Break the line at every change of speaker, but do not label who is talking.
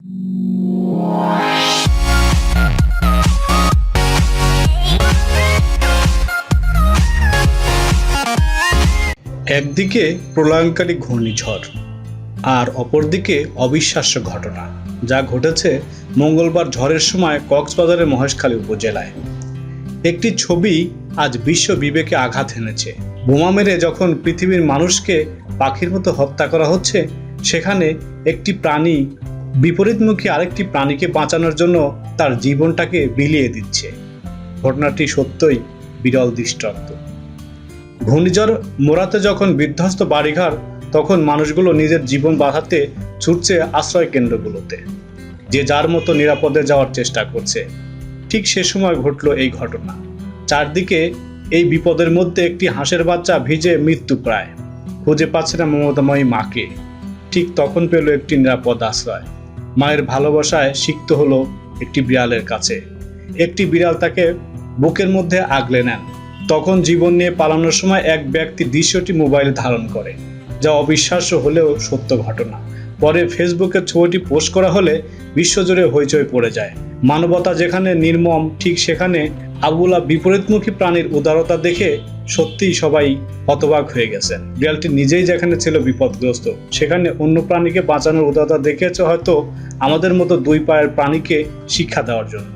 একদিকে প্রলয়ঙ্কারী ঘূর্ণিঝড় আর অপরদিকে অবিশ্বাস্য ঘটনা যা ঘটেছে মঙ্গলবার ঝড়ের সময় কক্সবাজারের মহেশখালী উপজেলায়। একটি ছবি আজ বিশ্ব বিবেকে আঘাত এনেছে। বোমা মেরে যখন পৃথিবীর মানুষকে পাখির মতো হত্যা করা হচ্ছে, সেখানে একটি প্রাণী বিপরীতমুখী আরেকটি প্রাণীকে বাঁচানোর জন্য তার জীবনটাকে বিলিয়ে দিচ্ছে। ঘটনাটি সত্যই বিরল দৃষ্টান্ত। ঘূর্ণিঝড় মোরাতে যখন বিধ্বস্ত বাড়িঘর, তখন মানুষগুলো নিজের জীবন বাঁচাতে ছুটছে আশ্রয় কেন্দ্রগুলোতে, যে যার মতো নিরাপদে যাওয়ার চেষ্টা করছে। ঠিক সে সময় ঘটল এই ঘটনা। চারদিকে এই বিপদের মধ্যে একটি হাঁসের বাচ্চা ভিজে মৃত্যু প্রায়, খুঁজে পাচ্ছে না মমতাময়ী মাকে। ঠিক তখন পেল একটি নিরাপদ আশ্রয়। মায়ের ভালোবাসায় সিক্ত হলো একটি বিড়ালের কাছে। একটি বিড়াল তাকে বুকের মধ্যে আগলে নেন। তখন জীবন নিয়ে পালানোর সময় এক ব্যক্তি দৃশ্যটি মোবাইলে ধারণ করে, যা অবিশ্বাস্য হলেও সত্য ঘটনা। পরে ফেসবুকে ছবিটি পোস্ট করা হলে বিশ্বজুড়ে হইচই পড়ে যায়। মানবতা যেখানে নির্মম, ঠিক সেখানে আবুলা বিপরীতমুখী প্রাণীর উদারতা দেখে সত্যিই সবাই হতবাক হয়ে গেছেন। বিড়ালটি নিজেই যেখানে ছিল বিপদগ্রস্ত, সেখানে অন্য প্রাণীকে বাঁচানোর উদারতা দেখিয়েছে হয়তো আমাদের মতো দুই পায়ের প্রাণীকে শিক্ষা দেওয়ার জন্য।